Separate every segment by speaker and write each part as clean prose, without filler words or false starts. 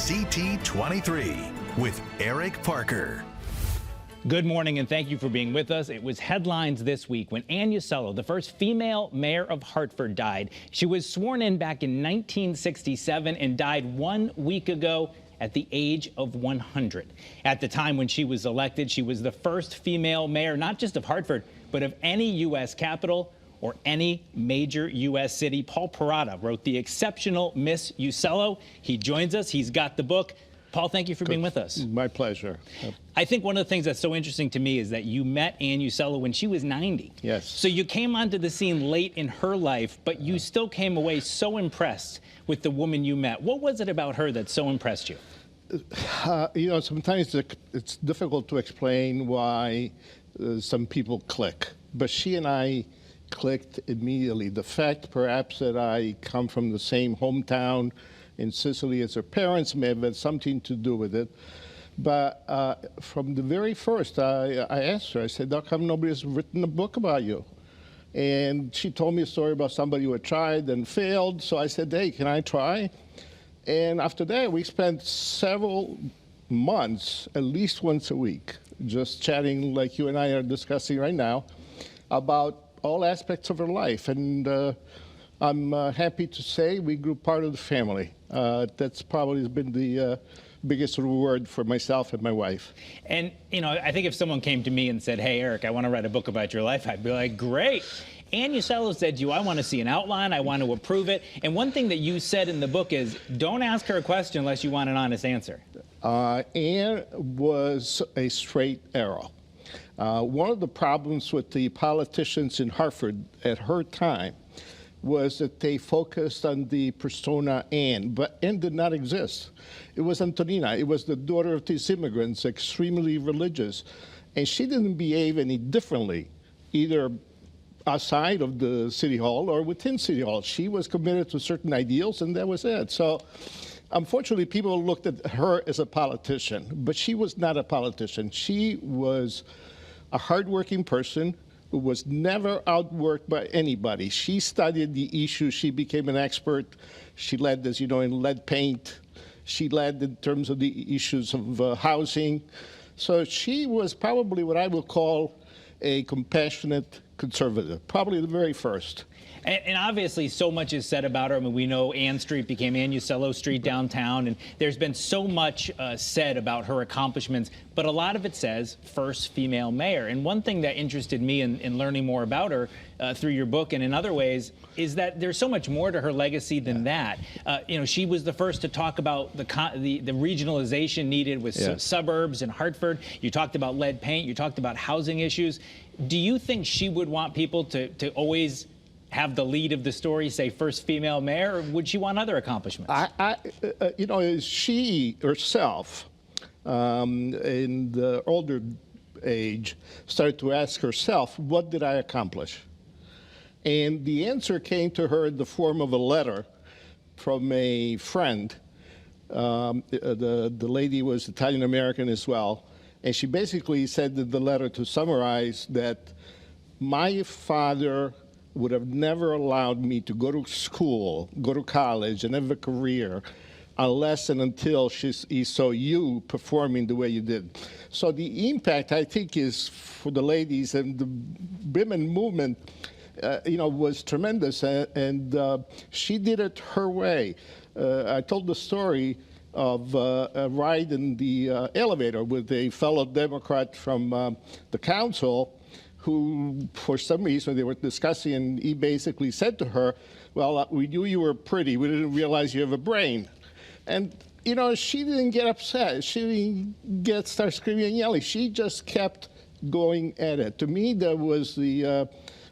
Speaker 1: CT23 with Eric Parker.
Speaker 2: Good morning, and thank you for being with us. It was headlines this week when Ann Uccello, the first female mayor of Hartford, died. She was sworn in back in 1967 and died 1 week ago at the age of 100. At the time when she was elected, she was the first female mayor, not just of Hartford, but of any U.S. capital or any major U.S. city. Paul Pirrotta wrote the Exceptional Miss Uccello. He joins us. He's got the book. Paul, thank you for being with us.
Speaker 3: My pleasure.
Speaker 2: I think one of the things that's so interesting to me is that you met Ann Uccello when she was 90.
Speaker 3: Yes.
Speaker 2: So you came onto the scene late in her life, but you still came away so impressed with the woman you met. What was it about her that so impressed you?
Speaker 3: You know, sometimes it's difficult to explain why some people click, but she and I clicked immediately. The fact perhaps that I come from the same hometown in Sicily as her parents may have had something to do with it. But from the very first, I asked her, I said, how come nobody's written a book about you? And she told me a story about somebody who had tried and failed. So I said, hey, can I try? And after that, we spent several months, at least once a week, just chatting like you and I are discussing right now about all aspects of her life. And I'm happy to say we grew part of the family. That's probably been the biggest reward for myself and my wife.
Speaker 2: And, you know, I think if someone came to me and said, hey, Eric, I want to write a book about your life, I'd be like, great. Ann Uccello said to you, I want to see an outline, I want to approve it. And one thing that you said in the book is, don't ask her a question unless you want an honest answer.
Speaker 3: Ann was a straight arrow. One of the problems with the politicians in Hartford at her time was that they focused on the persona Ann, but Ann did not exist. It was Antonina. It was the daughter of these immigrants, extremely religious. And she didn't behave any differently, either outside of the City Hall or within City Hall. She was committed to certain ideals, and that was it. So unfortunately, people looked at her as a politician, but she was not a politician. She was a hardworking person who was never outworked by anybody. She studied the issues. She became an expert. She led, as you know, in lead paint. She led in terms of the issues of housing. So she was probably what I would call a compassionate conservative, probably the very first.
Speaker 2: And obviously, so much is said about her. I mean, we know Ann Street became Ann Uccello Street downtown, and there's been so much said about her accomplishments, but a lot of it says first female mayor. And one thing that interested me in learning more about her through your book and in other ways is that there's so much more to her legacy than that. You know, she was the first to talk about the regionalization needed with suburbs in Hartford. You talked about lead paint. You talked about housing issues. Do you think she would want people to always have the lead of the story, say first female mayor, or would she want other accomplishments?
Speaker 3: You know, she herself, in the older age, started to ask herself, what did I accomplish? And the answer came to her in the form of a letter from a friend. The lady was Italian-American as well. And she basically said in the letter, to summarize, that my father would have never allowed me to go to school, go to college, and have a career unless and until he saw you performing the way you did. So the impact, I think, is for the ladies, and the women movement, you know, was tremendous. And she did it her way. I told the story of a ride in the elevator with a fellow Democrat from the council, who, for some reason, they were discussing, and he basically said to her, well, we knew you were pretty. We didn't realize you have a brain. And, you know, she didn't get upset. She didn't start screaming and yelling. She just kept going at it. To me, that was the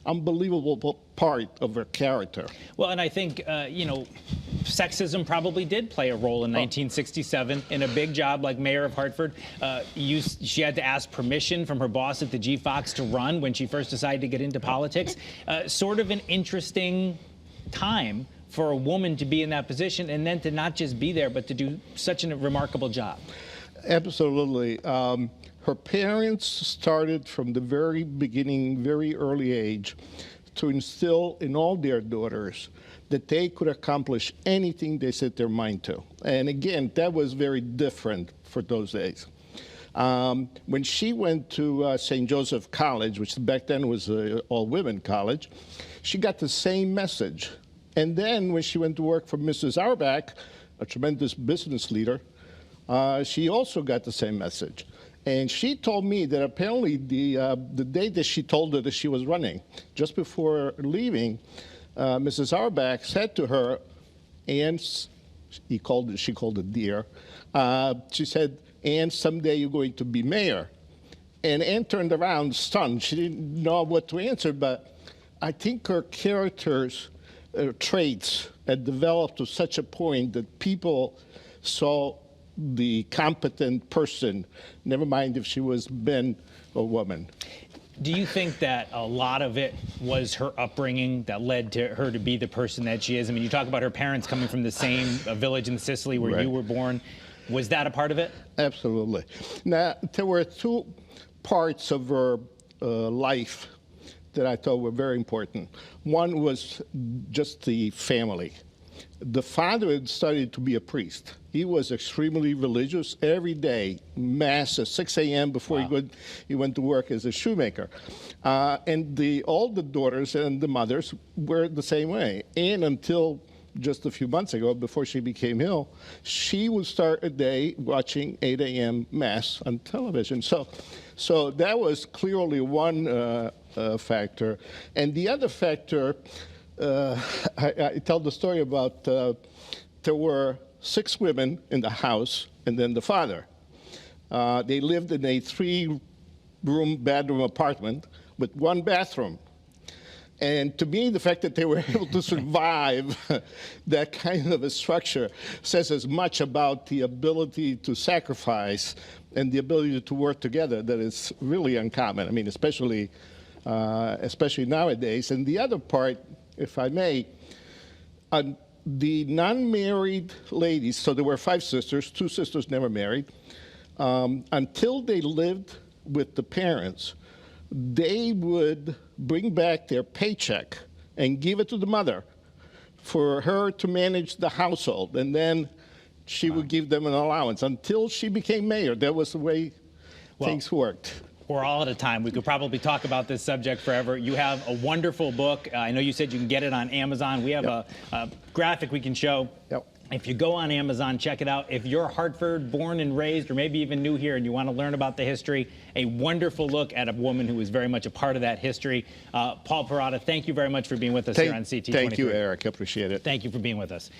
Speaker 3: unbelievable part of her character.
Speaker 2: Well, and I think, you know, sexism probably did play a role in 1967 in a big job like mayor of Hartford. She had to ask permission from her boss at the G Fox to run when she first decided to get into politics. Sort of an interesting time for a woman to be in that position, and then to not just be there, but to do such a remarkable job.
Speaker 3: Absolutely. Her parents started from the very beginning, very early age, to instill in all their daughters that they could accomplish anything they set their mind to. And again, that was very different for those days. When she went to St. Joseph College, which back then was an all-women college, she got the same message. And then when she went to work for Mrs. Auerbach, a tremendous business leader, she also got the same message. And she told me that apparently the day that she told her that she was running, just before leaving, Mrs. Auerbach said to her, and she called it dear, she said, "Ann, someday you're going to be mayor." And Ann turned around stunned. She didn't know what to answer, but I think her character's traits had developed to such a point that people saw the competent person, never mind if she was been a woman.
Speaker 2: Do you think that a lot of it was her upbringing that led to her to be the person that she is? I mean, you talk about her parents coming from the same village in Sicily where you were born. Was that a part of it?
Speaker 3: Absolutely. Now, there were two parts of her life that I thought were very important. One was just the family. The father had studied to be a priest. He was extremely religious. Every day, mass at 6 a.m. before he went to work as a shoemaker. And all the daughters and the mothers were the same way. And until just a few months ago, before she became ill, she would start a day watching 8 a.m. mass on television. So that was clearly one factor. And the other factor, I tell the story about there were 6 women in the house and then the father. They lived in a 3-room bedroom apartment with 1 bathroom. And to me, the fact that they were able to survive that kind of a structure says as much about the ability to sacrifice and the ability to work together that is really uncommon. I mean, especially nowadays. And the other part, if I may, the non-married ladies, so there were 5 sisters, 2 sisters never married, until they lived with the parents, they would bring back their paycheck and give it to the mother for her to manage the household, and then she would give them an allowance until she became mayor. That was the way things worked.
Speaker 2: We're all out of time. We could probably talk about this subject forever. You have a wonderful book. I know you said you can get it on Amazon. We have a graphic we can show. If you go on Amazon, check it out. If you're Hartford, born and raised, or maybe even new here, and you want to learn about the history, a wonderful look at a woman who was very much a part of that history. Paul Pirrotta, thank you very much for being with us here on CT23.
Speaker 3: Thank you, Eric. I appreciate it.
Speaker 2: Thank you for being with us.